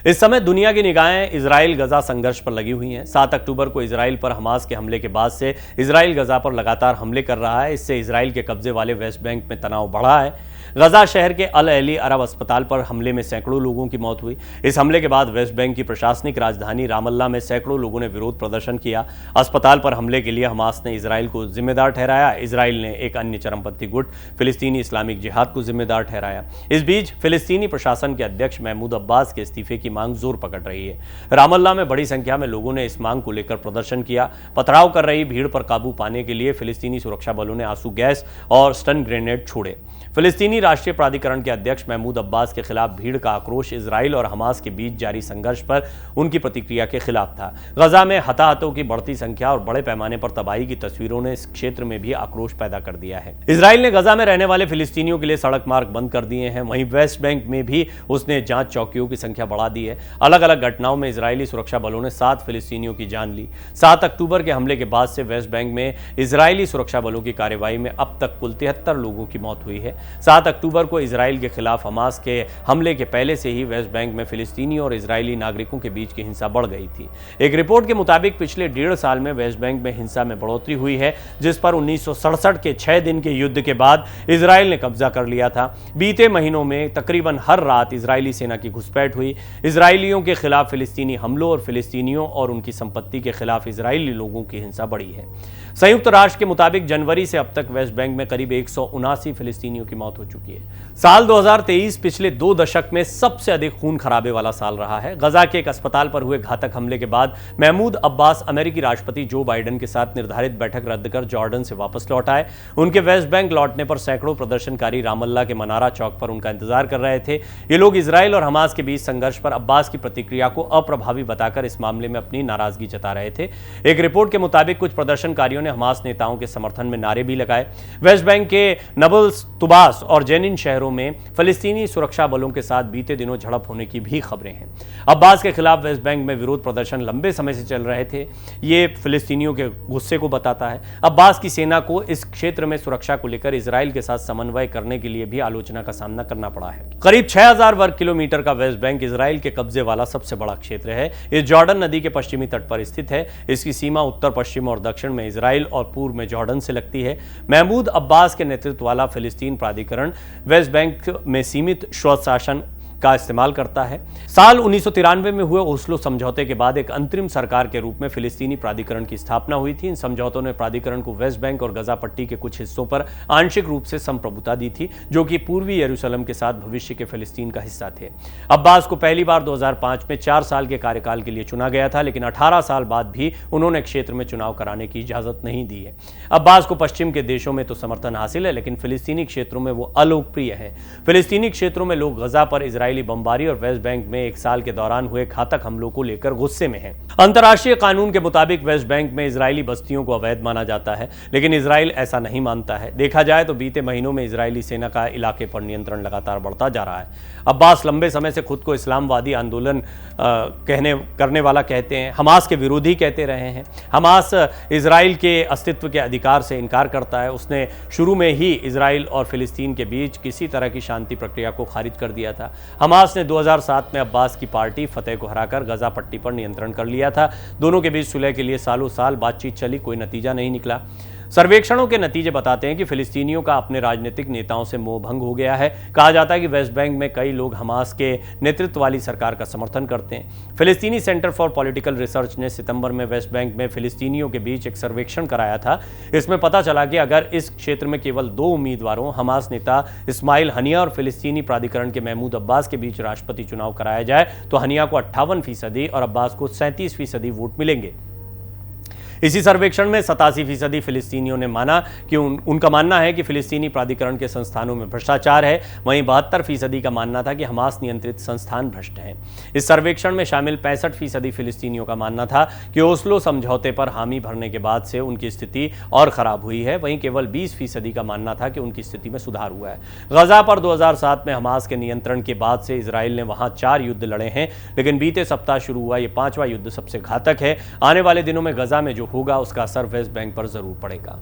इस समय दुनिया की निगाहें इजराइल गजा संघर्ष पर लगी हुई हैं। 7 अक्टूबर को इजराइल पर हमास के हमले के बाद से इजराइल गजा पर लगातार हमले कर रहा है। इससे इजराइल के कब्जे वाले वेस्ट बैंक में तनाव बढ़ा है। गजा शहर के अल अहली अरब अस्पताल पर हमले में सैकड़ों लोगों की मौत हुई। इस हमले के बाद वेस्ट बैंक की प्रशासनिक राजधानी रामल्ला में सैकड़ों लोगों ने विरोध प्रदर्शन किया। अस्पताल पर हमले के लिए हमास ने इजराइल को जिम्मेदार ठहराया। इजराइल ने एक अन्य चरमपंथी गुट फिलिस्तीनी इस्लामिक जिहाद को जिम्मेदार ठहराया। इस बीच फिलिस्तीनी प्रशासन के अध्यक्ष महमूद अब्बास के इस्तीफे की मांग जोर पकड़ रही है। रामल्ला में बड़ी संख्या में लोगों ने इस मांग को लेकर प्रदर्शन किया। पथराव कर रही भीड़ पर काबू पाने के लिए फिलिस्तीनी सुरक्षा बलों ने आंसू गैस और स्टन ग्रेनेड छोड़े। फिलिस्तीनी राष्ट्रीय प्राधिकरण के अध्यक्ष महमूद अब्बास के खिलाफ भीड़ का आक्रोश इजराइल और हमास के बीच जारी संघर्ष पर उनकी प्रतिक्रिया के खिलाफ था। गजा में हताहतों की बढ़ती संख्या और बड़े पैमाने पर तबाही की तस्वीरों ने इस क्षेत्र में भी आक्रोश पैदा कर दिया है। इजराइल ने गजा में रहने वाले फिलिस्तीनियों के लिए सड़क मार्ग बंद कर दिए हैं। वहीं वेस्ट बैंक में भी उसने जांच चौकियों की संख्या बढ़ा दी है। अलग अलग घटनाओं में इजरायली सुरक्षा बलों ने 7 फिलिस्तीनियों की जान ली। 7 अक्टूबर के हमले के बाद से वेस्ट बैंक में इजरायली सुरक्षा बलों की कार्रवाई में अब तक कुल 73 लोगों की मौत हुई है। 7 अक्टूबर को इजराइल के खिलाफ हमास के हमले के पहले से ही वेस्ट बैंक में फिलिस्तीनी और इजरायली नागरिकों के बीच की हिंसा बढ़ गई थी। एक रिपोर्ट के मुताबिक पिछले 1.5 साल में वेस्ट बैंक में हिंसा में बढ़ोतरी हुई है, जिस पर 1967 के 6 दिन के युद्ध के बाद इजराइल ने कब्जा कर लिया था। बीते महीनों में तकरीबन हर रात इजरायली सेना की घुसपैठ हुई। इजरायलियों के खिलाफ फिलिस्तीनी हमलों और फिलिस्तीनियों और उनकी संपत्ति के खिलाफ इजरायली लोगों की हिंसा बढ़ी है। संयुक्त राष्ट्र के मुताबिक जनवरी से अब तक वेस्ट बैंक में करीब 179 फिलिस्तीनियों की मौत हो चुकी है। साल 2023 पिछले 2 दशक में सबसे अधिक खून खराबे वाला साल रहा है। गजा के एक अस्पताल पर हुए घातक हमले के बाद महमूद अब्बास अमेरिकी राष्ट्रपति जो बाइडेन के साथ निर्धारित बैठक रद्द कर जॉर्डन से वापस लौट आए। उनके वेस्ट बैंक लौटने पर सैकड़ों प्रदर्शनकारी रामल्ला के मनारा चौक पर उनका इंतजार कर रहे थे। ये लोग इजराइल और हमास के बीच संघर्ष पर अब्बास की प्रतिक्रिया को अप्रभावी बताकर इस मामले में अपनी नाराजगी जता रहे थे। एक रिपोर्ट के मुताबिक कुछ प्रदर्शनकारियों ने हमास नेताओं के समर्थन में नारे भी लगाए। वेस्ट बैंक के नबल्स, तुबास और जेनिन शहरों में फिलिस्तीनी सुरक्षा बलों के साथ बीते दिनों झड़प होने की भी खबरें हैं। अब्बास के खिलाफ वेस्ट बैंक में विरोध प्रदर्शन लंबे समय से चल रहे थे। ये फिलिस्तीनियों के गुस्से को बताता है। अब्बास की सेना को इस क्षेत्र में सुरक्षा को लेकर इजराइल के साथ समन्वय करने के लिए भी आलोचना का सामना करना पड़ा है। करीब 6000 वर्ग किलोमीटर का वेस्ट बैंक इजराइल के कब्जे वाला सबसे बड़ा क्षेत्र है। ये जॉर्डन नदी के पश्चिमी तट पर स्थित है। इसकी सीमा उत्तर, पश्चिम और दक्षिण में इजराइल और पूर्व में जॉर्डन से लगती है। महमूद अब्बास के नेतृत्व वाला फिलिस्तीन प्राधिकरण वेस्ट बैंक में सीमित स्वशासन का इस्तेमाल करता है। साल 1993 में हुए ओस्लो समझौते के बाद एक अंतरिम सरकार के रूप में फिलिस्तीनी प्राधिकरण की स्थापना हुई थी। इन समझौतों ने प्राधिकरण को वेस्ट बैंक और गजा पट्टी के कुछ हिस्सों पर आंशिक रूप से संप्रभुता दी थी, जो कि पूर्वी यरूशलेम के साथ भविष्य के फिलिस्तीन का हिस्सा थे। अब्बास को पहली बार 2005 में 4 साल के कार्यकाल के लिए चुना गया था, लेकिन 18 साल बाद भी उन्होंने क्षेत्र में चुनाव कराने की इजाजत नहीं दी है। अब्बास को पश्चिम के देशों में तो समर्थन हासिल है, लेकिन फिलिस्तीनी क्षेत्रों में वो अलोकप्रिय है। फिलिस्तीनी क्षेत्रों में लोग गजा पर इजराइली बमबारी और वेस्ट बैंक में 1 साल के दौरान हुए घातक हमलों को लेकर गुस्से में हैं। अंतर्राष्ट्रीय कानून के मुताबिक वेस्ट बैंक में इजरायली बस्तियों को अवैध माना जाता है, लेकिन इजराइल ऐसा नहीं मानता है। देखा जाए तो बीते महीनों में इजरायली सेना का इलाके पर नियंत्रण लगातार बढ़ता जा रहा है। अब्बास लंबे समय से खुद को इस्लामवादी आंदोलन करने वाला कहते हैं, हमास के विरोधी कहते रहे हैं। हमास इजराइल के अस्तित्व के अधिकार से इनकार करता है। उसने शुरू में ही इजराइल और फिलिस्तीन के बीच किसी तरह की शांति प्रक्रिया को खारिज कर दिया था। हमास ने 2007 में अब्बास की पार्टी फतेह को हराकर गजा पट्टी पर नियंत्रण कर लिया था। दोनों के बीच सुलह के लिए सालों साल बातचीत चली, कोई नतीजा नहीं निकला। सर्वेक्षणों के नतीजे बताते हैं कि फिलिस्तीनियों का अपने राजनीतिक नेताओं से मोह भंग हो गया है। कहा जाता है कि वेस्ट बैंक में कई लोग हमास के नेतृत्व वाली सरकार का समर्थन करते हैं। फिलिस्तीनी सेंटर फॉर पॉलिटिकल रिसर्च ने सितंबर में वेस्ट बैंक में फिलिस्तीनियों के बीच एक सर्वेक्षण कराया था। इसमें पता चला कि अगर इस क्षेत्र में केवल 2 उम्मीदवारों, हमास नेता इस्माइल हनिया और फिलिस्तीनी प्राधिकरण के महमूद अब्बास के बीच राष्ट्रपति चुनाव कराया जाए तो हनिया को 58% और अब्बास को 37% वोट मिलेंगे। इसी सर्वेक्षण में 87% फिलिस्तीनियों ने माना कि उनका मानना है कि फिलिस्तीनी प्राधिकरण के संस्थानों में भ्रष्टाचार है। वहीं 72% का मानना था कि हमास नियंत्रित संस्थान भ्रष्ट हैं। इस सर्वेक्षण में शामिल 65% फिलिस्तीनियों का मानना था कि ओस्लो समझौते पर हामी भरने के बाद से उनकी स्थिति और खराब हुई है। वहीं केवल 20% का मानना था कि उनकी स्थिति में सुधार हुआ है। गजा पर 2007 में हमास के नियंत्रण के बाद से इजराइल ने वहां 4 युद्ध लड़े हैं, लेकिन बीते सप्ताह शुरू हुआ ये 5वां युद्ध सबसे घातक है। आने वाले दिनों में गजा में जो होगा उसका असर वेस्ट बैंक पर जरूर पड़ेगा।